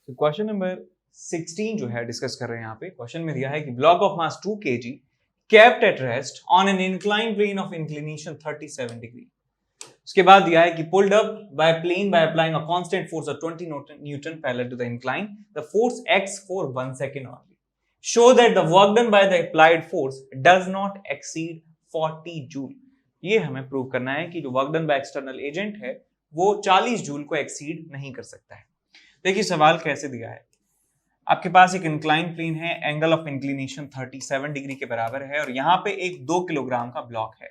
तो question number 16 जो है डिस्कस कर रहे हैं यहाँ पे। क्वेश्चन में दिया है कि block of mass 2 kg kept at rest on an inclined plane of inclination 37 degree। उसके बाद दिया है कि pulled up by plane by applying a constant force of 20 Newton parallel to the incline, the force acts for 1 second only. Show that the work done by the applied force does not exceed 40 joule। ये हमें prove करना है कि जो work done by external agent है वो 40 joule को exceed नहीं कर सकता है। देखिए सवाल कैसे दिया है। आपके पास एक इंक्लाइन प्लेन है, एंगल ऑफ इंक्लिनेशन 37 डिग्री के बराबर है और यहाँ पे एक 2 किलोग्राम का ब्लॉक है,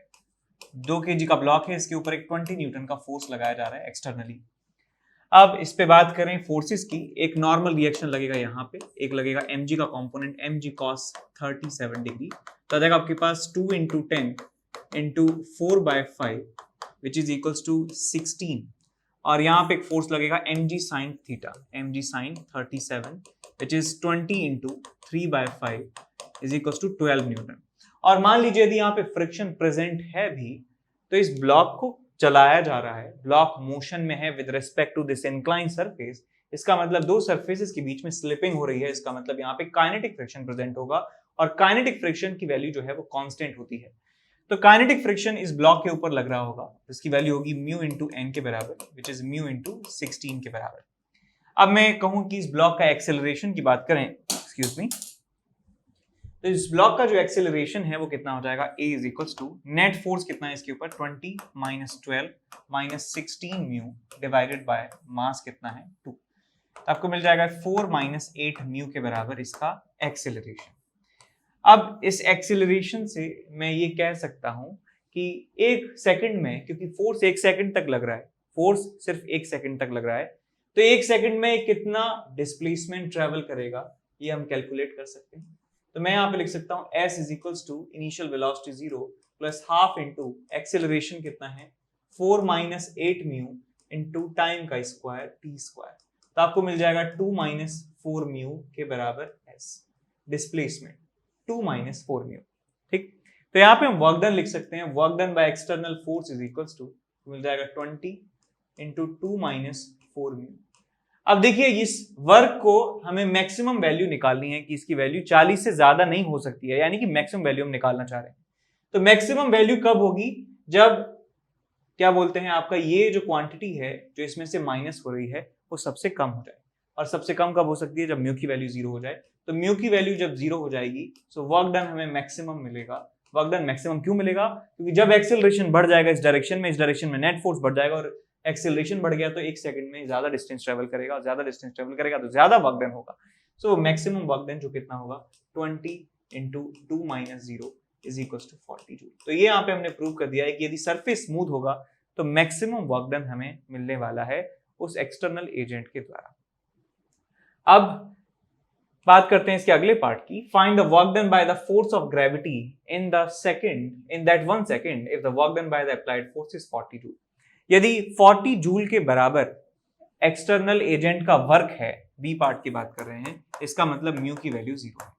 2 केजी का ब्लॉक है, इसके ऊपर एक 20 न्यूटन का फोर्स लगाया जा रहा है एक्सटर्नली। अब इस पे बात करें फोर्सेस की, एक नॉर्मल रिएक्शन लगेगा यहाँ पे, एक लगेगा mg का कंपोनेंट mg cos 37 डिग्री, तो आ जाएगा आपके पास 2 into 10 into 4/5 which is equals to 16, और यहाँ पे एक फोर्स लगेगा mg sin theta, mg sin 37 which is 20 into 3/5 is equals to 12 Newton. और मान लीजिए यदि यहाँ पे फ्रिक्शन प्रेजेंट है भी तो इस ब्लॉक को चलाया जा रहा है, ब्लॉक मोशन में है with respect to this incline surface, इसका मतलब दो सरफेसेस के बीच में स्लिपिंग हो रही है, इसका मतलब यहाँ पे काइनेटिक फ्रिक्शन प्रेजेंट होगा और काइनेटिक फ्रिक्शन की वैल्यू जो है वो कांस्टेंट होती है। तो काइनेटिक फ्रिक्शन इस ब्लॉक के ऊपर लग रहा होगा, इसकी वैल्यू होगी म्यू इंटू एन के बराबर विच इज म्यू इंटू 16 के बराबर। अब मैं कहूं कि इस ब्लॉक का एक्सेलरेशन की बात करें, एक्सक्यूज मी, तो इस ब्लॉक का जो एक्सेलरेशन है वो कितना हो जाएगा, a is equals to net force कितना है इसके ऊपर 20 minus 12 minus 16 mu divided by mass कितना है 2, तो आपको मिल जाएगा 4 माइनस 8 म्यू के बराबर इसका एक्सेलरेशन। अब इस एक्सेलरेशन से मैं ये कह सकता हूं कि एक सेकंड में, क्योंकि फोर्स एक सेकंड तक लग रहा है, फोर्स सिर्फ एक सेकंड तक लग रहा है, तो एक सेकंड में कितना डिस्प्लेसमेंट ट्रेवल करेगा ये हम कैलकुलेट कर सकते हैं। तो मैं यहाँ पे लिख सकता हूँ s is equals to initial velocity 0 plus half into acceleration कितना है 4 माइनस 8 म्यू इंटू टाइम का स्क्वायर t स्क्वायर, तो आपको मिल जाएगा 2 माइनस 4 म्यू के बराबर s, डिस्प्लेसमेंट 2 माइनस 4 म्यू। ठीक, तो यहाँ पे हम वर्क डन लिख सकते हैं, work done by external force is equals to मिल जाएगा 20 इंटू 2 माइनस 4 म्यू। अब देखिए इस वर्क को हमें मैक्सिमम वैल्यू निकालनी है कि इसकी वैल्यू 40 से ज्यादा नहीं हो सकती है, यानी कि मैक्सिमम वैल्यू हम निकालना चाह रहे हैं। तो मैक्सिमम वैल्यू कब होगी, जब क्या बोलते हैं आपका ये जो क्वांटिटी है जो इसमें से माइनस हो रही है वो सबसे कम हो जाए, और सबसे कम कब हो सकती है, जब म्यू की वैल्यू 0 हो जाए। तो म्यू की वैल्यू जब 0 हो जाएगी सो वर्क डन हमें मैक्सिमम मिलेगा। वर्क डन मैक्सिमम क्यों मिलेगा, क्योंकि जब एक्सेलरेशन बढ़ जाएगा इस डायरेक्शन में, इस डायरेक्शन में नेट फोर्स बढ़ जाएगा और एक्सेलरेशन बढ़ गया तो एक सेकंड में ज्यादा डिस्टेंस ट्रेवल करेगा, और ज्यादा डिस्टेंस ट्रेवल करेगा तो ज्यादा वर्क डन होगा। सो मैक्सिमम वर्क डन जो कितना होगा 20 into 2 minus 0 is equals to 40 joule. तो ये यहाँ पे हमने प्रूव कर दिया है कि यदि सरफेस स्मूथ होगा तो मैक्सिमम वर्क डन हमें मिलने वाला है उस एक्सटर्नल एजेंट के द्वारा। अब बात करते हैं इसके अगले पार्ट की, find the work done by the force of gravity in the second in that 1 second if the work done by the applied force is 40 joule. यदि 40 जूल के बराबर एक्सटर्नल एजेंट का वर्क है, बी पार्ट की बात कर रहे हैं, इसका मतलब म्यू की वैल्यू 0 है।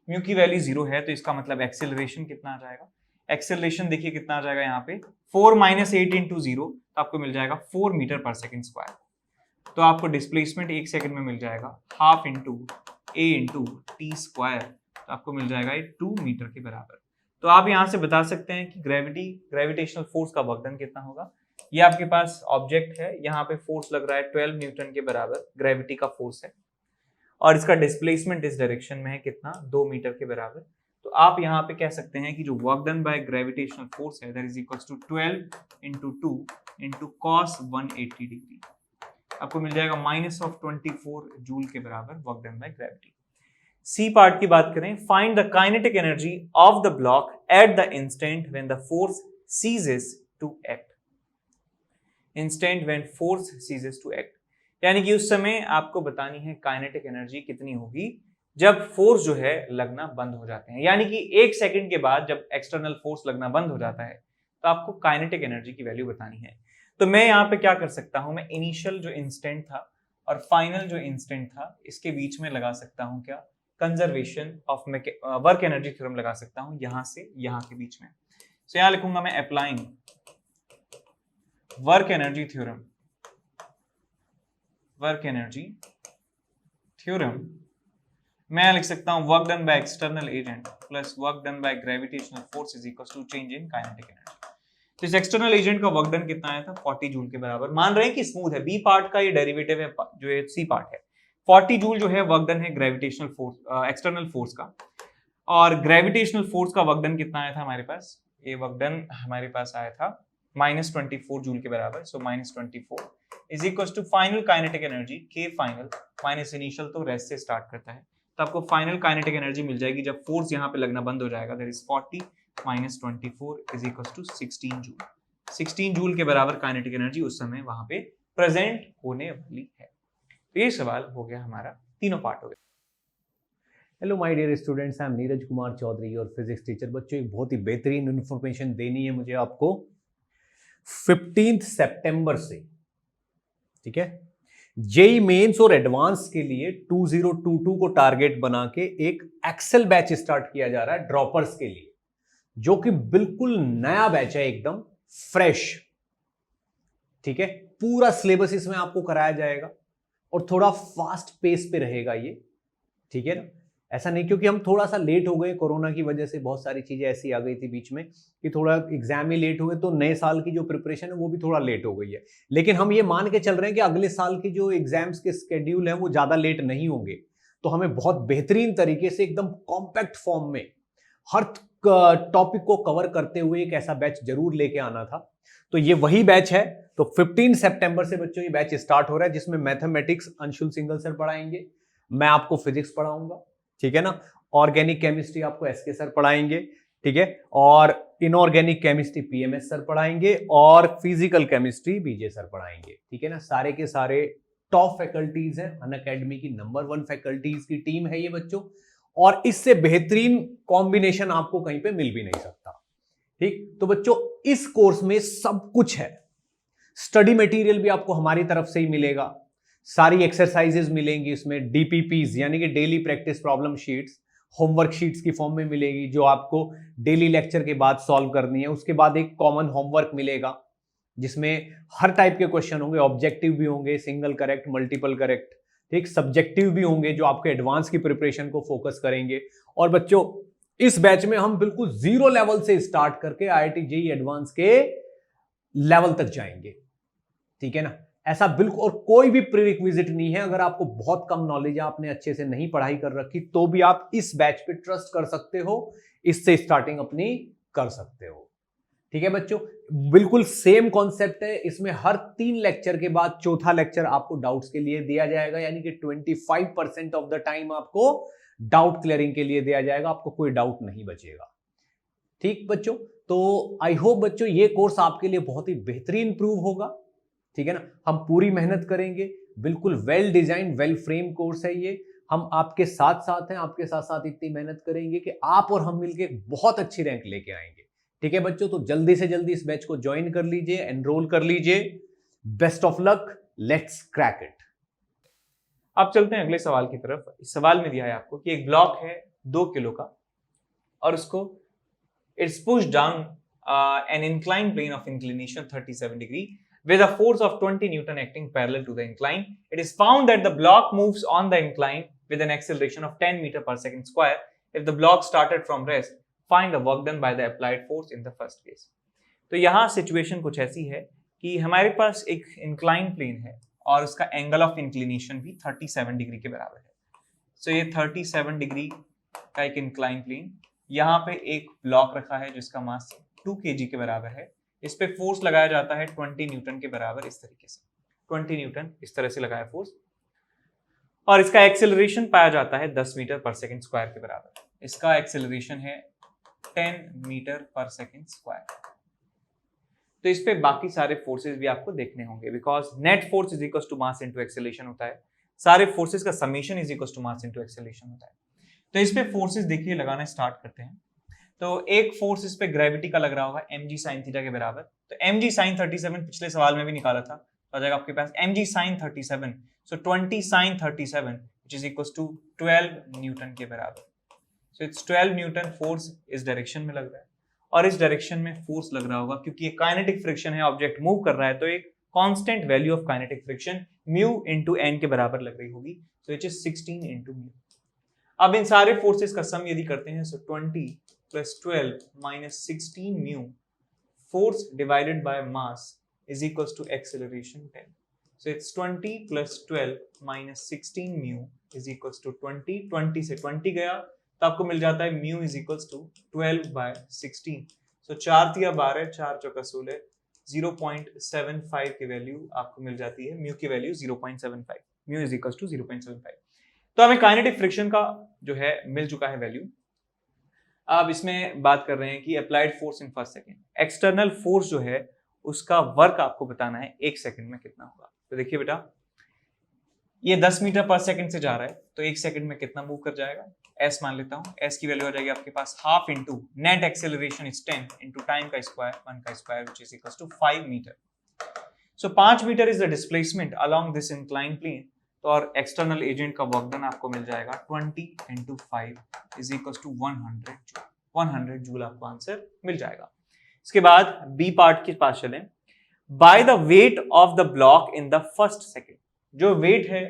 म्यू की वैल्यू 0 है तो इसका मतलब एक्सेलरेशन कितना आ जाएगा, एक्सेलरेशन देखिए कितना आ जाएगा यहाँ पे 4 माइनस 8 इंटू 0, तो आपको मिल जाएगा 4 मीटर पर सेकेंड स्क्वायर। तो आपको डिस्प्लेसमेंट एक सेकंड में मिल जाएगा half into a into T square, तो आपको मिल जाएगा 2 मीटर के बराबर। तो आप यहाँ से बता सकते हैं कि ग्रेविटेशनल फोर्स का वर्क डन कितना होगा। ये आपके पास ऑब्जेक्ट है, यहाँ पे फोर्स लग रहा है 12 न्यूटन के बराबर, ग्रेविटी का फोर्स है, और इसका डिस्प्लेसमेंट इस डायरेक्शन में है कितना 2 मीटर के बराबर। तो आप यहाँ पे कह सकते हैं कि जो work done by gravitational force है that is equals to 12 into 2 into cos 180 degree, आपको मिल जाएगा माइनस ऑफ 24 जूल के बराबर work done by gravity. C part की बात करें, find the kinetic energy of the block at the instant when the force ceases to act. Instant when force ceases to act, यानी कि उस समय आपको बतानी है काइनेटिक एनर्जी कितनी होगी जब फोर्स जो है लगना बंद हो जाते हैं, यानी कि एक सेकंड के बाद जब एक्सटर्नल फोर्स लगना बंद हो जाता है तो आपको काइनेटिक एनर्जी की वैल्यू बतानी है। तो मैं यहाँ पे क्या कर सकता हूं, मैं इनिशियल जो इंस्टेंट था और फाइनल जो इंस्टेंट था इसके बीच में लगा सकता हूं क्या, conservation of work energy theorem लगा सकता हूं यहां से यहां के बीच में। सो यहां लिखूंगा मैं applying work energy theorem, work energy theorem मैं लिख सकता हूं work done by external agent plus work done by gravitational force is equal to change in kinetic energy. तो इस एक्सटर्नल एजेंट का वर्क डन कितना आया था 40 जूल के बराबर। मान रहे हैं कि स्मूथ है, बी पार्ट का ये डेरिवेटिव है जो है सी पार्ट है। 40 जूल जो है वर्क डन है ग्रेविटेशनल फोर्स एक्सटर्नल फोर्स का, और ग्रेविटेशनल फोर्स का वर्क डन कितना आया था हमारे पास, ये वर्क डन हमारे पास आया था -24 जूल के बराबर। So -24 is equal to final kinetic energy के फाइनल माइनस इनिशियल, तो रेस्ट से स्टार्ट करता है, तो आपको फाइनल काइनेटिक एनर्जी मिल जाएगी जब फोर्स यहाँ पे लगना बंद हो जाएगा। That is 40 -24 is equal to 16 joule. 16 joule के बराबर काइनेटिक एनर्जी उस समय वहां पे प्रेजेंट होने वाली है। तो ये सवाल हो गया हमारा, तीनों पार्ट हो गए। Hello my dear students, I am Neeraj Kumar Chaudhary और फिजिक्स टीचर। बच्चों एक बहुत ही बेहतरीन इन्फॉर्मेशन देनी है मुझे आपको 15 सितंबर से, ठीक है। जेई मेंस और एडवांस के लिए 2022 को टारगेट बना के एक एक्सेल बैच स्टार्ट किया जा रहा है ड्रॉपर्स के लिए, जो कि बिल्कुल नया बैच है, एकदम फ्रेश, ठीक है। पूरा सिलेबस इसमें आपको कराया जाएगा और थोड़ा फास्ट पेस पे रहेगा ये, ठीक है ना। ऐसा नहीं क्योंकि हम थोड़ा सा लेट हो गए, कोरोना की वजह से बहुत सारी चीजें ऐसी आ गई थी बीच में कि थोड़ा एग्जाम ही लेट हो गए, तो नए साल की जो प्रिपरेशन है वो भी थोड़ा लेट हो गई है। लेकिन हम ये मान के चल रहे हैं कि अगले साल की जो एग्जाम्स के स्केड्यूल है वो ज्यादा लेट नहीं होंगे, तो हमें बहुत बेहतरीन तरीके से एकदम कॉम्पैक्ट फॉर्म में हर टॉपिक को कवर करते हुए एक ऐसा बैच जरूर लेके आना था। तो ये वही बैच है। तो 15 सितंबर से बच्चों ये बैच स्टार्ट हो रहा है, जिसमें मैथमेटिक्स अंशुल सिंगल सर पढ़ाएंगे, मैं आपको फिजिक्स पढ़ाऊंगा, ठीक है ना। ऑर्गेनिक केमिस्ट्री आपको एसके सर पढ़ाएंगे, ठीक है। और इनऑर्गेनिक केमिस्ट्री पीएमएस सर पढ़ाएंगे और फिजिकल केमिस्ट्री बीजे सर पढ़ाएंगे, ठीक है ना। सारे के सारे टॉप फैकल्टीज हैं, अनअकैडमी की नंबर 1 फैकल्टीज की टीम है ये बच्चों, और इससे बेहतरीन कॉम्बिनेशन आपको कहीं पे मिल भी नहीं सकता, ठीक। तो बच्चों इस कोर्स में सब कुछ है, स्टडी मटेरियल भी आपको हमारी तरफ से ही मिलेगा, सारी एक्सरसाइजेज मिलेंगी इसमें, डीपीपीज यानी कि daily practice problem sheets homework sheets की फॉर्म में मिलेगी, जो आपको डेली लेक्चर के बाद सॉल्व करनी है। उसके बाद एक कॉमन होमवर्क मिलेगा जिसमें हर टाइप के क्वेश्चन होंगे, ऑब्जेक्टिव भी होंगे, सिंगल करेक्ट, मल्टीपल करेक्ट, ठीक, सब्जेक्टिव भी होंगे जो आपके एडवांस की प्रिपरेशन को फोकस करेंगे। और बच्चों इस बैच में हम बिल्कुल 0 लेवल से स्टार्ट करके IIT JEE एडवांस के लेवल तक जाएंगे, ठीक है ना। ऐसा बिल्कुल, और कोई भी प्रीरिक्विजिट नहीं है। अगर आपको बहुत कम नॉलेज है, आपने अच्छे से नहीं पढ़ाई कर रखी, तो भी आप इस बैच पे ट्रस्ट कर सकते हो, इससे स्टार्टिंग अपनी कर सकते हो, ठीक है बच्चों। बिल्कुल सेम कॉन्सेप्ट है, इसमें हर 3 लेक्चर के बाद चौथा लेक्चर आपको डाउट्स के लिए दिया जाएगा, यानी कि 25% ऑफ द टाइम आपको डाउट क्लियरिंग के लिए दिया जाएगा, आपको कोई डाउट नहीं बचेगा, ठीक बच्चों। तो आई होप बच्चों ये कोर्स आपके लिए बहुत ही बेहतरीन प्रूव होगा, ठीक है ना। हम पूरी मेहनत करेंगे, बिल्कुल well design well frame course है ये। हम आपके साथ साथ हैं, आपके साथ साथ इतनी मेहनत करेंगे कि आप और हम मिलके बहुत अच्छी रैंक लेके आएंगे, ठीक है बच्चों। तो जल्दी से जल्दी इस बैच को ज्वाइन कर लीजिए, एनरोल कर लीजिए। Best of luck, let's crack it. अब चलते हैं अगले सवाल की तरफ। इस सवाल में दिया है आपको कि एक ब्लॉक है 2 किलो का और उसको it's push down an incline plane of inclination 37 degree with a force of 20 Newton acting parallel to the incline. It is found that the block moves on the incline with an acceleration of 10 meter per second square. If the block started from rest, find the work done by the applied force in the first case. तो यहाँ situation कुछ ऐसी है कि हमारे पास एक incline plane है और उसका एंगल ऑफ इंक्लिनेशन भी 37 डिग्री के बराबर है। सो ये 37 डिग्री का एक इंक्लाइन प्लेन, यहाँ पे एक ब्लॉक रखा है जिसका मास 2 kg के बराबर है। इस पे फोर्स लगाया जाता है 20 न्यूटन के बराबर, इस तरीके से 20 न्यूटन इस तरह से लगाया फोर्स, और इसका एक्सेलरेशन पाया जाता है 10 मीटर पर सेकंड स्क्वायर के बराबर। इसका एक्सेलरेशन है 10 मीटर पर सेकंड स्क्वायर। तो इस पे बाकी सारे फोर्सेस भी आपको देखने होंगे, because net force is equal to mass into acceleration होता है, सारे फोर्सेस का summation is equal to mass into acceleration होता है। तो इस पे फोर्सेस देखिए लगाना स्टार्ट करते हैं। तो एक फोर्स इस पे ग्रेविटी का लग रहा होगा mg sin थीटा के बराबर। तो mg sin 37 पिछले सवाल में भी निकाला था, तो आ जाएगा आपके पास mg sin 37, so 20 sin 37 which is equals to 12 newton के बराबर। सो इट्स 12 न्यूटन फोर्स इस डायरेक्शन में लग रहा है, और इस डायरेक्शन में फोर्स लग रहा होगा क्योंकि ये काइनेटिक फ्रिक्शन है, ऑब्जेक्ट मूव कर रहा है, तो एक constant value of kinetic friction mu into N के बराबर लग रही होगी, so it is 16 into mu. अब इन सारे फोर्सेस का सम यदि करते हैं, so 20 plus 12 minus 16 mu force divided by mass is equals to acceleration 10. So it's 20 plus 12 minus 16 mu is equals to 20. 20 से 20 गया तो आपको मिल जाता है mu is equals to 12 by 16. So 4 तिया 12, 4 चौका 16, 0.75 की वैल्यू आपको मिल जाती है, mu की value 0.75, mu is equals to 0.75. तो हमें काइनेटिक फ्रिक्शन का जो है मिल चुका है वैल्यू। अब इसमें बात कर रहे हैं कि applied force in first second, external force जो है उसका वर्क आपको बताना है 1 सेकंड में कितना होगा। तो देखिए बेटा, ये 10 मीटर पर सेकंड से जा रहा है, तो 1 सेकंड में कितना मूव कर जाएगा, s मान लेता हूं, s की वैल्यू आ जाएगी आपके पास half into net acceleration is 10 into time का स्क्वायर 1 का square which is equals to 5 metre. So 5 metre is the displacement along this incline plane, तो और एक्सटर्नल एजेंट का वर्क डन आपको मिल जाएगा 20 into 5 is equals to 100 joule. 100 joule आपको answer मिल जाएगा। इसके बाद बी पार्ट के पास चलें। By the weight of the block in the first second, जो वेट है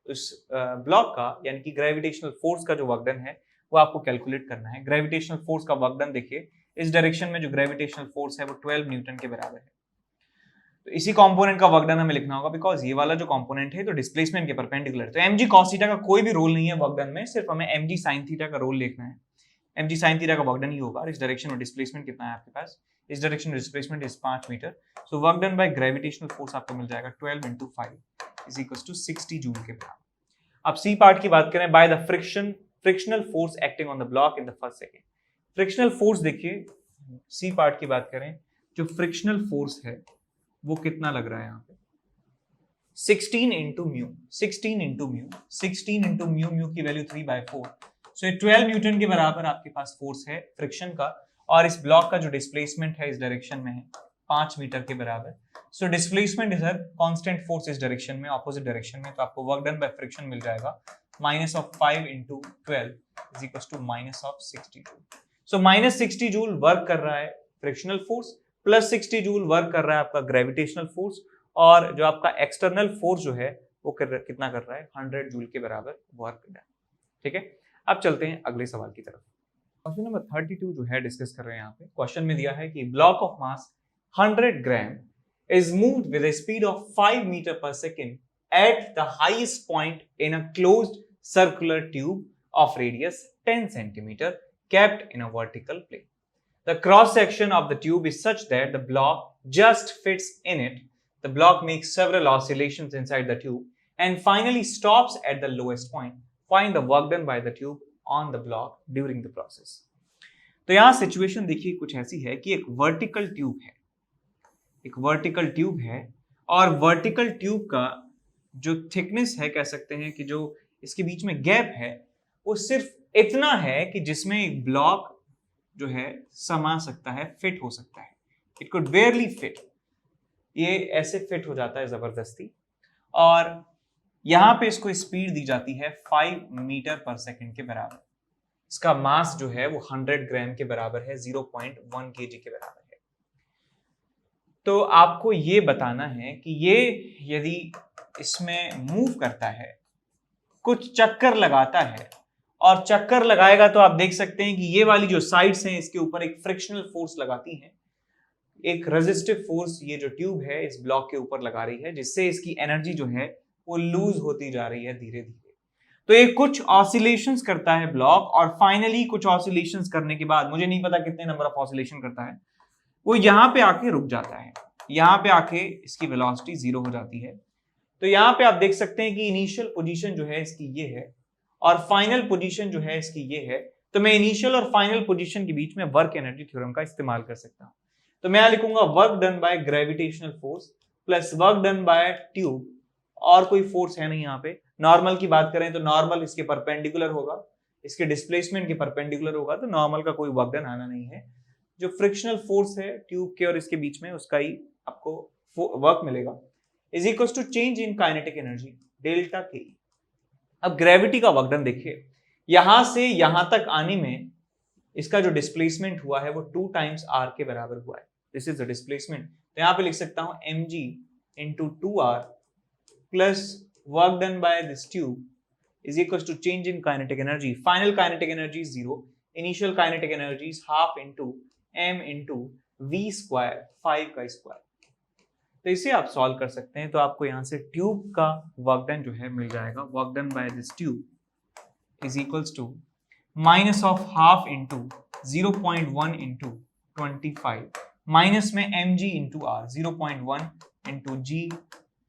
उस ब्लॉक का, यानी कि ग्रेविटेशनल फोर्स का जो वर्क डन है वो आपको कैलकुलेट करना है। ग्रेविटेशनल फोर्स का वर्क डन देखिए, इस डायरेक्शन में जो ग्रेविटेशनल फोर्स है वो 12 न्यूटन के बराबर है। तो इसी कंपोनेंट का वर्क डन हमें लिखना होगा, बिकॉज ये वाला जो कंपोनेंट है तो डिस्प्लेसमेंट के परपेंडिकुलर, तो mg cos थीटा का कोई भी रोल नहीं है वर्क डन में, सिर्फ हमें mg sin थीटा का रोल लिखना है। mg sin थीटा का वर्क डन ही होगा। और इस डायरेक्शन में डिस्प्लेसमेंट कितना है आपके पास, इस डायरेक्शन में displacement is 5 metre, so work done by gravitational force आपको मिल जाएगा 12 into 5 is equals to 60 joule के बराबर। अब सी पार्ट की बात करें, by the frictional force acting on the block in the first second. Frictional force देखिए, सी पार्ट की बात करें, जो फ्रिक्शनल फोर्स है वो कितना लग रहा है यहाँ पे, 16 into mu, 16 into mu, 16 into mu, mu की वैल्यू 3/4, सो 12 न्यूटन के बराबर आपके पास फोर्स है फ्रिक्शन का। और इस ब्लॉक का जो डिस्प्लेसमेंट है इस डायरेक्शन में है 5 मीटर के बराबर। So displacement is constant force इस डायरेक्शन में, ऑपोजिट डायरेक्शन में, तो आपको वर्क डन बाय फ्रिक्शन मिल जाएगा -5 into 12 is equals to -60 joule. So -60 joule work कर रहा है frictional force, plus 60 joule work कर रहा है आपका ग्रेविटेशनल फोर्स, और जो आपका एक्सटर्नल फोर्स जो है वो कितना कर रहा है, 100 जूल के बराबर वर्क कर रहा है। ठीक है, अब चलते हैं अगले सवाल की तरफ। क्वेश्चन नंबर 32 जो है डिस्कस कर रहे हैं यहाँ पे। क्वेश्चन में दिया है कि block of mass 100 gram is moved with a speed of 5 meter per second at the highest point in a closed circular tube of radius 10 centimeter kept in a vertical plane. The cross section of the tube is such that the block just fits in it. The block makes several oscillations inside the tube and finally stops at the lowest point. Find the work done by the tube on the block during the process. तो यहां situation देखिए कुछ ऐसी है कि एक vertical tube है, एक वर्टिकल ट्यूब है, और वर्टिकल ट्यूब का जो थिकनेस है, कह सकते हैं कि जो इसके बीच में गैप है वो सिर्फ इतना है कि जिसमें एक ब्लॉक जो है समा सकता है, फिट हो सकता है। इट कुड बेयरली फिट, ये ऐसे फिट हो जाता है जबरदस्ती, और यहां पे इसको स्पीड दी जाती है 5 मीटर पर सेकेंड के बराबर। इसका मास जो है वो 100 ग्राम के बराबर है, 0.1 kg के बराबर है। तो आपको ये बताना है कि ये यदि इसमें मूव करता है, कुछ चक्कर लगाता है, और चक्कर लगाएगा तो आप देख सकते हैं कि ये वाली जो साइड्स हैं इसके ऊपर एक फ्रिक्शनल फोर्स लगाती है, एक रेजिस्टिव फोर्स ये जो ट्यूब है इस ब्लॉक के ऊपर लगा रही है, जिससे इसकी एनर्जी जो है वो लूज होती जा रही है धीरे धीरे। तो ये कुछ ऑसिलेशंस करता है ब्लॉक, और फाइनली कुछ ऑसिलेशंस करने के बाद, मुझे नहीं पता कितने नंबर ऑफ ऑसिलेशन करता है, वो यहां पे आके रुक जाता है। यहां पे आके इसकी वेलोसिटी 0 हो जाती है। तो यहां पे आप देख सकते हैं कि इनिशियल पोजीशन जो है इसकी ये है, और फाइनल पोजीशन जो है इसकी ये है। तो मैं इनिशियल और फाइनल पोजीशन के बीच में वर्क एनर्जी थ्योरम का इस्तेमाल कर सकता हूं। तो मैं लिखूंगा work done by gravitational force plus work done bye tube, और कोई फोर्स है नहीं यहाँ पे। नॉर्मल की बात करें तो नॉर्मल इसके परपेंडिकुलर होगा, इसके डिस्प्लेसमेंट के परपेंडिकुलर होगा, तो नॉर्मल का कोई वर्क डन आना नहीं है। जो फ्रिक्शनल फोर्स है ट्यूब के और इसके बीच में, उसका ही आपको वर्क मिलेगा, is equals to change in kinetic energy delta के। अब ग्रेविटी का वर्क डन देखिए, यहां से यहां तक आने में इसका जो डिस्प्लेसमेंट हुआ है वो 2 times r के बराबर हुआ है। This is the displacement. तो यहां पे लिख सकता हूं mg into 2r plus work done by this tube is equals to change in kinetic energy. Final kinetic energy is 0. Initial kinetic energy is half into m into v square 5 का square. तो इसे आप solve कर सकते हैं. तो आपको यहां से ट्यूब का वर्क डन जो है मिल जाएगा. Work done by this tube is equals to minus of half into 0.1 into 25 minus में mg into R 0.1 into g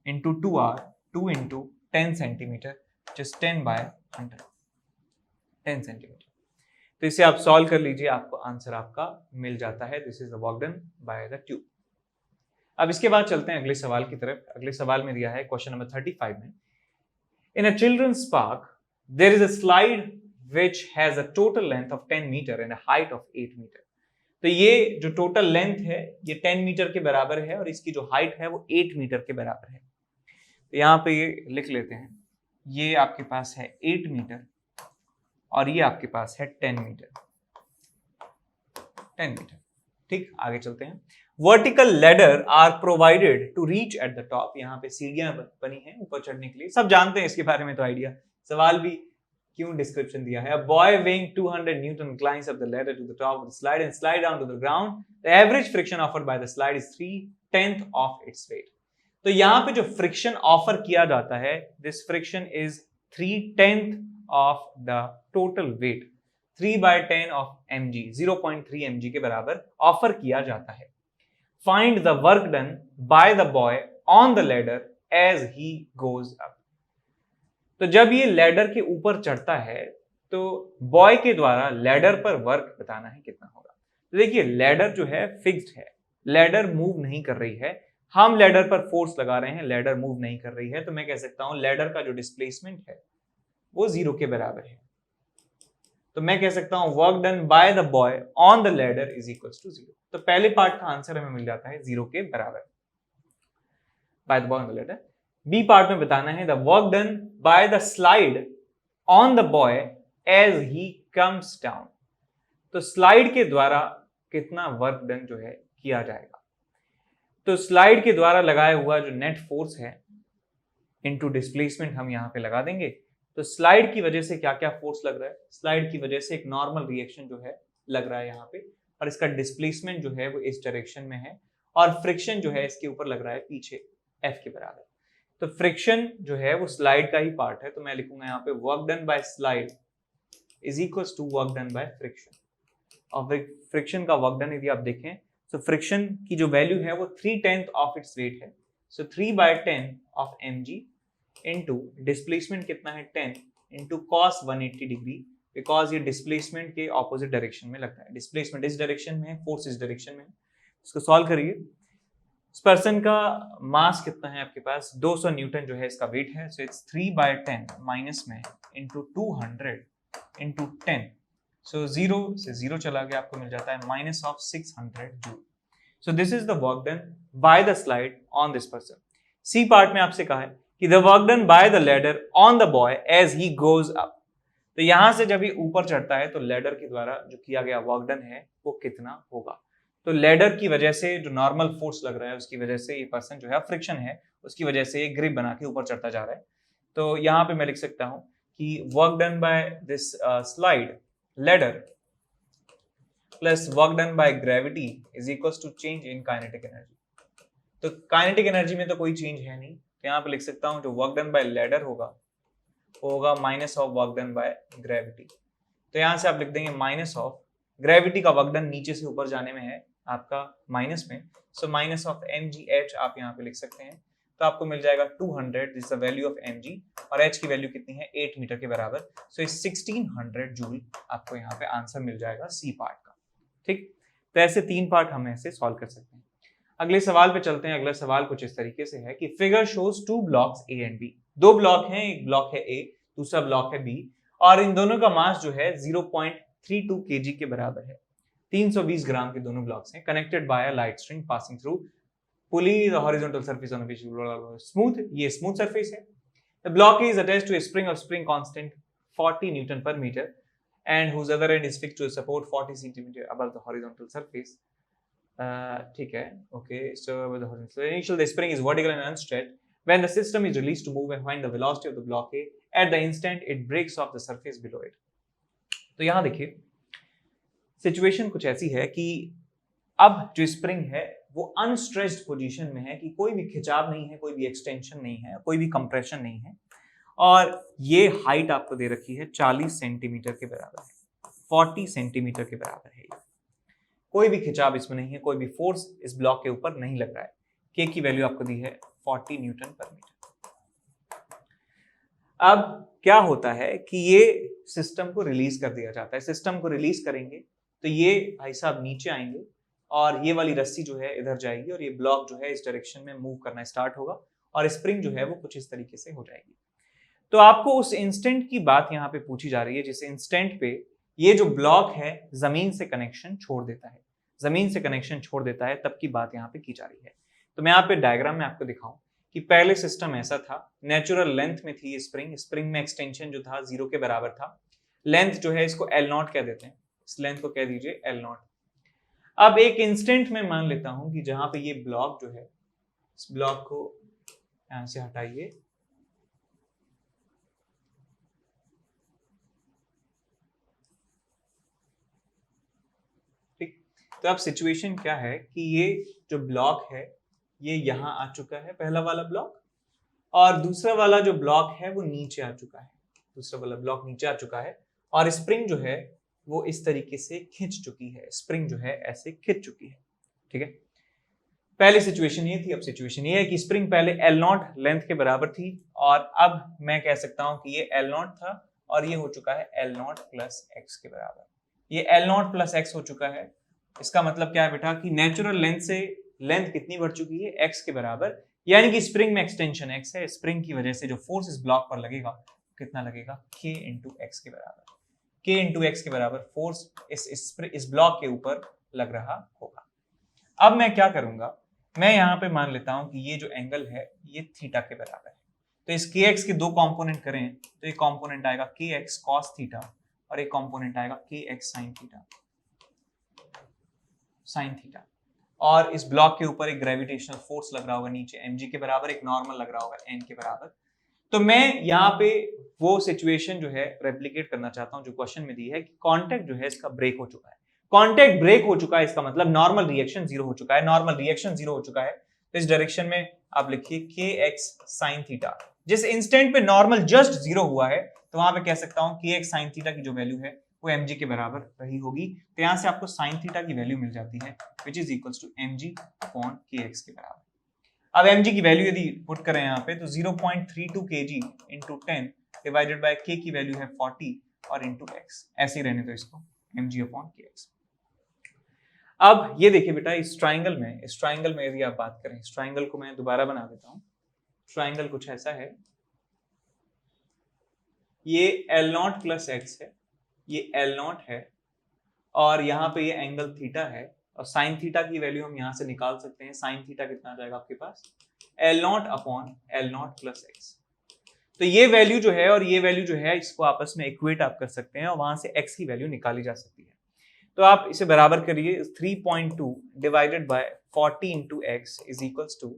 into 2r 2 into 10 centimetre just 10 by 100 10 centimetre. तो इसे आप सॉल्व कर लीजिए, आपको आंसर आपका मिल जाता है. This is the work done by the tube. अब इसके बाद चलते हैं अगले सवाल की तरफ. अगले सवाल में दिया है क्वेश्चन नंबर 35 में, in a children's park there is a slide which has a total length of 10 meter and a height of 8 meter. तो ये जो टोटल लेंथ है ये 10 मीटर के बराबर है और इसकी जो हाइट है वो 8 मीटर के बराबर है. तो यहाँ पे ये लिख लेते हैं, ये आपके पास है 8 मीटर और ये आपके पास है 10 मीटर. 10 मीटर. ठीक, आगे चलते हैं. Vertical ladder are provided to reach at the top. यहाँ पे सीढ़ियां बनी हैं ऊपर चढ़ने के लिए. सब जानते हैं इसके बारे में तो आइडिया. सवाल भी क्यों डिस्क्रिप्शन दिया है. A boy weighing 200 Newton climbs up the ladder to the top of the slide and slide down to the ground. The average friction offered by the slide is 3/10 of its weight. तो यहाँ पे जो friction offer किया जाता है, this friction is 3/10 of the total weight. 3/10 of mg, 0.3 mg के बराबर offer किया जाता है. Find the work done by the boy on the ladder as he goes up. तो जब ये लैडर के ऊपर चढ़ता है तो बॉय के द्वारा लैडर पर वर्क बताना है कितना होगा. तो देखिए लैडर जो है फिक्स्ड है, लैडर मूव नहीं कर रही है. हम लैडर पर फोर्स लगा रहे हैं, लैडर मूव नहीं कर रही है. तो मैं कह सकता हूं लैडर का जो डिस्प्लेसमेंट है वो 0 के बराबर है. तो मैं कह सकता हूं work done by the boy on the ladder is equals to 0. तो पहले पार्ट का आंसर हमें मिल जाता है 0 के बराबर, by the boy on the ladder. B part में बताना है the work done by the slide on the boy as he comes down. तो स्लाइड के द्वारा कितना वर्क डन जो है किया जाएगा. तो स्लाइड के द्वारा लगाया हुआ जो नेट फोर्स है इनटू डिस्प्लेसमेंट हम यहां पे लगा देंगे. तो स्लाइड की वजह से क्या क्या फोर्स लग रहा है. स्लाइड की वजह से एक नॉर्मल रिएक्शन जो है लग रहा है यहाँ पे, और इसका डिस्प्लेसमेंट जो है वो इस डायरेक्शन में है, और फ्रिक्शन जो है इसके ऊपर लग रहा है पीछे F के बराबर. तो फ्रिक्शन जो है वो स्लाइड का ही पार्ट है. तो मैं लिखूंगा यहाँ पे work done by slide is equals to work done by friction. और फ्रिक्शन का वर्क डन यदि आप देखें तो फ्रिक्शन की जो वैल्यू है वो 3/10 ऑफ इट्स वेट है. सो 3/10 ऑफ mg इनटू डिस्प्लेसमेंट कितना है 10 इनटू cos 180 डिग्री, बिकॉज ये डिस्प्लेसमेंट के ऑपोजिट डायरेक्शन में लगता है. डिस्प्लेसमेंट इस डायरेक्शन में है, फोर्स इस डायरेक्शन में है. इसको सॉल्व करिए. इस पर्सन का मास कितना है आपके पास 200 न्यूटन जो है इसका वेट है. सो इट्स 3/10 माइनस में इंटू 200 इंटू 10. सो 0 से 0 चला गया, आपको मिल जाता है minus of 600 joule. So this is the work done by the slide on this person. C part में आपसे कहा है कि the work done by the ladder on the boy as he goes up. तो यहां से जब ये ऊपर चढ़ता है तो लैडर के द्वारा जो किया गया वर्क डन है वो कितना होगा. तो लैडर की वजह से जो नॉर्मल फोर्स लग रहा है उसकी वजह से ये पर्सन जो है फ्रिक्शन है उसकी वजह से ये ग्रिप बना के ऊपर चढ़ता जा रहा है. तो यहाँ पे मैं लिख सकता हूं कि work done by this slide ladder plus work done by gravity is equals to change in kinetic energy. तो काइनेटिक एनर्जी में तो कोई चेंज है नहीं, तो यहाँ पे लिख सकता हूँ जो वर्क डन बाय लैडर होगा वो होगा minus of work done by gravity. तो यहाँ से आप लिख देंगे माइनस ऑफ ग्रेविटी का वर्क डन नीचे से ऊपर जाने में है आपका माइनस में. सो माइनस ऑफ mgh आप यहाँ पे लिख सकते हैं. तो आपको मिल जाएगा 200 this the value of mg, और h की वैल्यू कितनी है 8 मीटर के बराबर. सो इस 1600 जूल आपको यहाँ पे आंसर मिल जाएगा सी पार्ट का. ठीक, तो ऐसे 3 पार्ट हम ऐसे सॉल्व कर सकते हैं. अगले सवाल पे चलते हैं. अगला सवाल कुछ इस तरीके से है कि figure shows 2 blocks A and B. 2 block हैं, एक ब्लॉक है A, दूसरा ब्लॉक है B, और इन दोनों का मास जो है 0.32 kg के बराबर है. 320 ग्राम के दोनों ब्लॉक्स हैं. Connected by a light string passing through pulley the horizontal surface on which smooth, ये स्मूथ सरफेस है. The block is attached to a spring of spring constant 40 newton per metre and whose other end is fixed to a support 40 cm above the horizontal surface. ठीक है, okay. So initial the spring is vertical and unstretched when the system is released to move and find the velocity of the block A at the instant it breaks off the surface below it. तो यहाँ देखिए situation कुछ ऐसी है कि अब जो spring है वो अनस्ट्रेच्ड पोजीशन में है कि कोई भी खिंचाव नहीं है, कोई भी एक्सटेंशन नहीं है, कोई भी कंप्रेशन नहीं है, और ये हाइट आपको दे रखी है 40 सेंटीमीटर के बराबर है, 40 सेंटीमीटर के बराबर है. कोई भी खिंचाव इसमें नहीं है, कोई भी फोर्स इस ब्लॉक के ऊपर नहीं लग रहा है. के की वैल्यू आपको दी है 40 न्यूटन पर मीटर. अब क्या होता है कि ये सिस्टम को रिलीज कर दिया जाता है. सिस्टम को रिलीज करेंगे तो ये भाई साहब नीचे आएंगे और ये वाली रस्सी जो है इधर जाएगी और ये ब्लॉक जो है इस डायरेक्शन में मूव करना स्टार्ट होगा और स्प्रिंग जो है वो कुछ इस तरीके से हो जाएगी. तो आपको उस इंस्टेंट की बात यहाँ पे पूछी जा रही है जिस इंस्टेंट पे ये जो ब्लॉक है जमीन से कनेक्शन छोड़ देता है. जमीन से कनेक्शन छोड़ देता है तब की बात यहाँ पे की जा रही है. तो मैं यहाँ पे डायग्राम में आपको दिखाऊं कि पहले सिस्टम ऐसा था, नेचुरल लेंथ में थी स्प्रिंग. स्प्रिंग में एक्सटेंशन जो था 0 के बराबर था. लेंथ जो है इसको L0 कह देते हैं, इस लेंथ को कह दीजिए L0. अब एक इंस्टेंट में मान लेता हूं कि जहां पे ये ब्लॉक जो है, इस ब्लॉक को यहां से हटाइए, ठीक. तो अब सिचुएशन क्या है कि ये जो ब्लॉक है ये यहां आ चुका है, पहला वाला ब्लॉक, और दूसरा वाला जो ब्लॉक है वो नीचे आ चुका है. दूसरा वाला ब्लॉक नीचे आ चुका है और स्प्रिंग जो है वो इस तरीके से खिंच चुकी है. स्प्रिंग जो है ऐसे खिंच चुकी है. ठीक है, पहले सिचुएशन ये थी. अब सिचुएशन ये है कि स्प्रिंग पहले L0 लेंथ के बराबर थी और अब मैं कह सकता हूं कि ये L0 था और ये हो चुका है L0 प्लस x के बराबर. ये L0 प्लस x हो चुका है. इसका मतलब क्या है बेटा कि नेचुरल लेंथ से लेंथ कितनी बढ़ चुकी है, x के बराबर, यानी कि स्प्रिंग में एक्सटेंशन x है. स्प्रिंग की वजह से जो फोर्स इस ब्लॉक पर लगेगा कितना लगेगा, k इंटू x के बराबर. k इंटू एक्स के बराबर फोर्स इस ब्लॉक के ऊपर लग रहा होगा. अब मैं क्या करूंगा, मैं यहाँ पे मान लेता हूं कि ये जो एंगल है ये थीटा के बराबर है. तो इस kx के दो कंपोनेंट करें तो एक कंपोनेंट आएगा kx cos थीटा और एक कंपोनेंट आएगा kx sin theta, sin theta. और इस ब्लॉक के ऊपर एक ग्रेविटेशनल फोर्स लग रहा होगा नीचे mg के बराबर, एक नॉर्मल लग रहा होगा n के बराबर. तो मैं यहाँ पे वो सिचुएशन जो है रेप्लिकेट करना चाहता हूँ जो क्वेश्चन में दी है कि कांटेक्ट जो है इसका ब्रेक हो चुका है. कांटेक्ट ब्रेक हो चुका है इसका मतलब नॉर्मल रिएक्शन 0 हो चुका है. नॉर्मल रिएक्शन 0 हो चुका है तो इस डायरेक्शन में आप लिखिए kx sin थीटा. जिस इंस्टेंट पे नॉर्मल जस्ट 0 हुआ है तो वहां पे कह सकता हूं kx sin थीटा की जो वैल्यू है वो mg के बराबर रही होगी. तो यहां से आपको sin थीटा की वैल्यू मिल जाती है which is equals to mg upon kx के बराबर. अब mg की वैल्यू यदि पुट करें यहाँ पे तो 0.32 kg into 10 divided by k की वैल्यू है 40 और इंटू x. ऐसे ही रहने दो इसको, mg अपॉन kx. अब ये देखिए बेटा इस ट्राइंगल में यदि आप बात करें, इस ट्राइंगल को मैं दोबारा बना देता हूं. ट्राइंगल कुछ ऐसा है, ये L0 प्लस x है, ये L0 है और यहाँ पे ये एंगल थीटा है और साइन थीटा की वैल्यू हम यहाँ से निकाल सकते हैं. साइन थीटा कितना आ जाएगा आपके पास, L0 upon L0 plus x. तो ये वैल्यू जो है और ये वैल्यू जो है इसको आपस में इक्वेट आप कर सकते हैं और वहां से x की वैल्यू निकाली जा सकती है. तो आप इसे बराबर करिए, 3.2 divided by 40 into X is equals to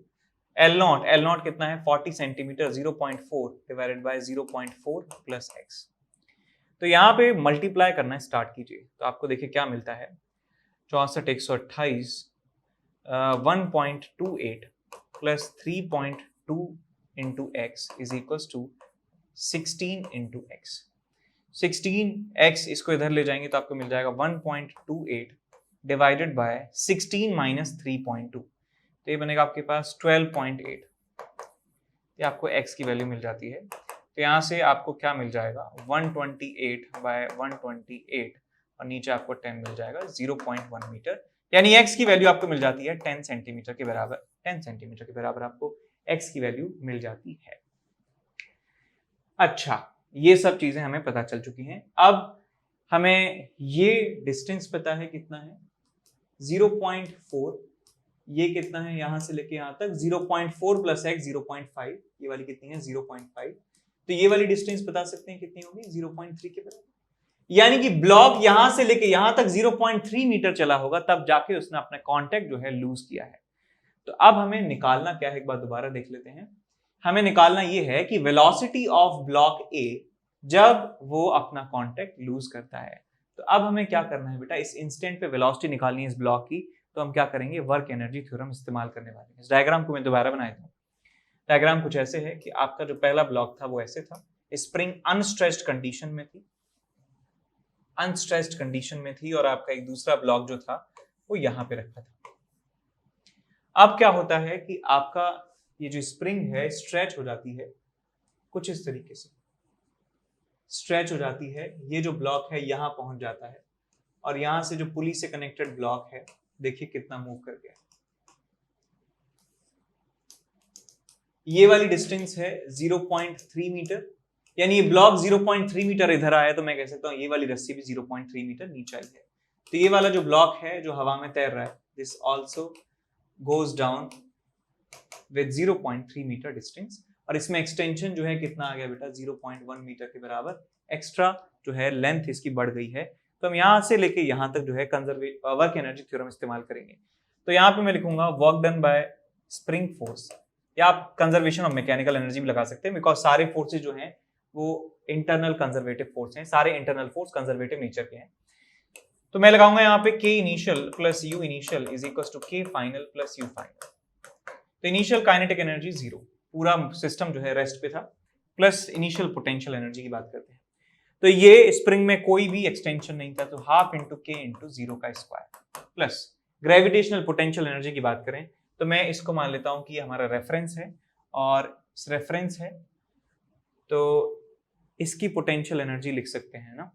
L0 कितना है 40 centimetre, 0.4 divided by 0.4 plus x. तो यहाँ पे मल्टीप्लाई करना स्टार्ट कीजिए तो आपको देखिए क्या मिलता है, 64 128 1.28 plus 3.2 into X is equals to 16 into X. 16x इसको इधर ले जाएंगे तो आपको मिल जाएगा 1.28 डिवाइडेड बाय 16 माइनस 3.2 तो ये बनेगा आपके पास 12.8. ये आपको x की वैल्यू मिल जाती है. तो यहाँ से आपको क्या मिल जाएगा 128 बाय 128 और नीचे आपको 10 मिल जाएगा 0.1 मीटर. यानी x की वैल्यू आपको मिल जाती है 10 सेंटीमीटर के बराबर. 10 सेंटीमीटर के बराबर आपको x की वैल्यू मिल जाती है. अच्छा, ये सब चीजें हमें पता चल चुकी हैं. अब हमें ये डिस्टेंस पता है कितना है 0.4. ये कितना है यहां से लेके यहां तक 0.4 प्लस x 0.5. ये वाली कितनी है 0.5. तो ये वाली डिस्टेंस बता सकते हैं कितनी होगी 0.3 के बराबर. यानी कि ब्लॉक यहां से लेके यहां तक 0.3 मीटर चला होगा, तब जाके उसने अपना कांटेक्ट जो है लूज किया है। तो अब हमें निकालना क्या है, एक बार दोबारा देख लेते हैं। हमें निकालना यह है कि वेलोसिटी ऑफ ब्लॉक ए जब वो अपना कांटेक्ट लूज करता है। तो अब हमें क्या करना है बेटा, इस इंस्टेंट पे वेलोसिटी निकालनी है इस ब्लॉक की। तो हम क्या करेंगे, वर्क एनर्जी थ्योरम इस्तेमाल करने वाले हैं। इस डायग्राम को मैं दोबारा बना देता हूं। डायग्राम कुछ ऐसे है कि आपका जो पहला ब्लॉक था वो ऐसे था, स्प्रिंग अनस्ट्रेच्ड कंडीशन में थी, अनस्ट्रेच्ड कंडीशन में थी, और आपका एक दूसरा ब्लॉक जो था वो यहां पे रखा था। अब क्या होता है कि आपका ये जो स्प्रिंग है स्ट्रेच हो जाती है कुछ इस तरीके से, स्ट्रेच हो जाती है। ये जो ब्लॉक है यहां पहुंच जाता है, और यहां से जो पुली से कनेक्टेड ब्लॉक है देखिए कितना मूव कर गया। ये वाली डिस्टेंस है 0.3 मीटर, यानी ये ब्लॉक 0.3 मीटर इधर आया, तो मैं कह सकता हूं ये वाली रस्सी भी 0.3 मीटर नीचे आई है। तो ये वाला जो ब्लॉक है जो हवा में तैर रहा है, this also goes down with 0.3 metre distance, और इसमें एक्सटेंशन जो है कितना आ गया बेटा, 0.1 मीटर के बराबर एक्स्ट्रा जो है लेंथ इसकी बढ़ गई है। तो हम यहां से लेके यहां तक जो है वर्क एनर्जी थ्योरम इस्तेमाल करेंगे। तो यहाँ पे मैं लिखूंगा work done bye spring force, या आप कंजर्वेशन ऑफ मैकेनिकल एनर्जी भी लगा सकते हैं, बिकॉज सारे फोर्सेज जो हैं वो इंटरनल कंजर्वेटिव फोर्स हैं, सारे इंटरनल फोर्स कंजर्वेटिव नेचर के हैं। तो मैं लगाऊंगा यहाँ पे K initial plus U initial is equal to K final plus U final. तो इनिशियल काइनेटिक एनर्जी 0, पूरा सिस्टम जो है रेस्ट पे था, प्लस इनिशियल पोटेंशियल एनर्जी की बात करते हैं। तो ये स्प्रिंग में कोई भी एक्सटेंशन नहीं था, तो हाफ इंटू K इंटू 0 का square, plus gravitational potential energy की बात करें तो मैं इसको मान लेता हूं कि ये हमारा रेफरेंस है, और इस रेफरेंस है तो इसकी पोटेंशियल एनर्जी लिख सकते हैं ना,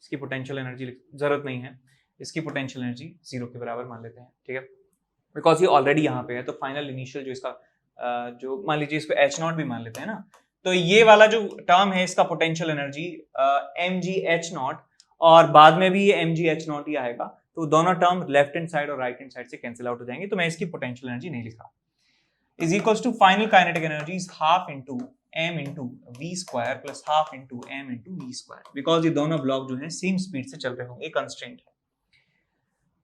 इसकी पोटेंशियल एनर्जी जरूरत नहीं है, इसकी पोटेंशियल एनर्जी 0 के बराबर मान लेते हैं, ठीक है, बिकॉज ये ऑलरेडी यहाँ पे है। तो फाइनल इनिशियल जो इसका जो मान लीजिए इसको H0 भी मान लेते हैं ना, तो ये वाला जो टर्म है इसका पोटेंशियल एनर्जी mgh0, और बाद में भी ये mgh0 ही आएगा, तो दोनों टर्म लेफ्ट हैंड साइड और राइट हैंड साइड से कैंसिल आउट हो जाएंगे, तो मैं इसकी पोटेंशियल एनर्जी नहीं लिखा। Is equals to final kinetic energy is half into m into V square plus half into m into V square, because ये दोनों ब्लॉक जो है सेम स्पीड से चल रहे होंगे, कंस्ट्रेंट है,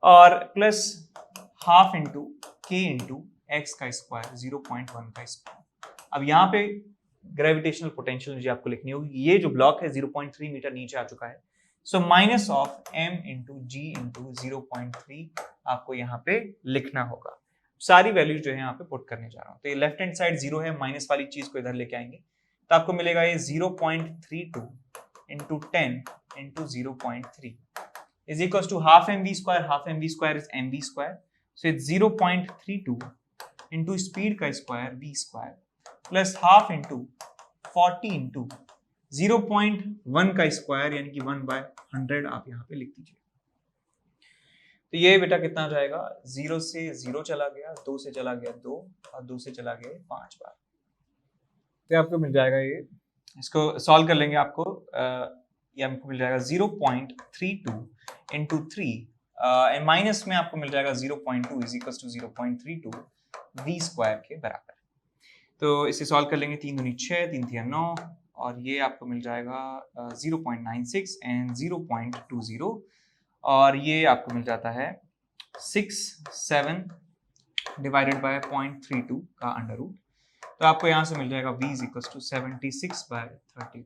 और plus half into k into x का स्क्वायर 0.1 का स्क्वायर। अब यहाँ पे ग्रेविटेशनल पोटेंशियल एनर्जी आपको लिखनी होगी, ये जो ब्लॉक है 0.3 मीटर नीचे आ चुका है, so minus of m into G into 0.3 आपको यहाँ पे लिखना होगा। सारी वैल्यूज जो है यहाँ पे पुट करने जा रहा हूँ। तो ये लेफ्ट हैंड साइड 0 है, माइनस वाली चीज को इधर लेके आएंगे, तो आपको मिलेगा ये 0.32 into 10 into 0.3 is equals to half mv square, half mv square is mv square, so it's 0.32 into speed का square v square plus half into 40 into 0.1 का square यानी कि 1/100 आप यहाँ पे लिख दीजिए। तो ये बेटा कितना आ जाएगा, 0 से 0 चला गया, 2 से चला गया 2, और 2 से चला गया 5 बार, तो आपको मिल जाएगा ये, इसको सॉल्व कर लेंगे आपको ये आपको मिल जाएगा 0.32 इंटू 3 एंड माइनस में आपको मिल जाएगा 0.2 is equal to 0.32 v square के बराबर। तो इसे सॉल्व कर लेंगे, 3 दूनी 6, 3 तिया 9, और ये आपको मिल जाएगा 0.96 एंड 0.20, और ये आपको मिल जाता है 67 डिवाइडेड बाय 0.32 का अंडर रूट। तो आपको यहाँ से मिल जाएगा v इज इक्वल टू 76/32।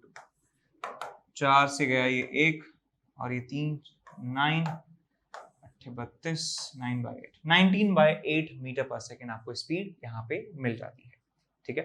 4 से गया ये 1, और ये 3 9 32 9/8 19/8 मीटर पर सेकेंड आपको स्पीड यहाँ पे मिल जाती है, ठीक है।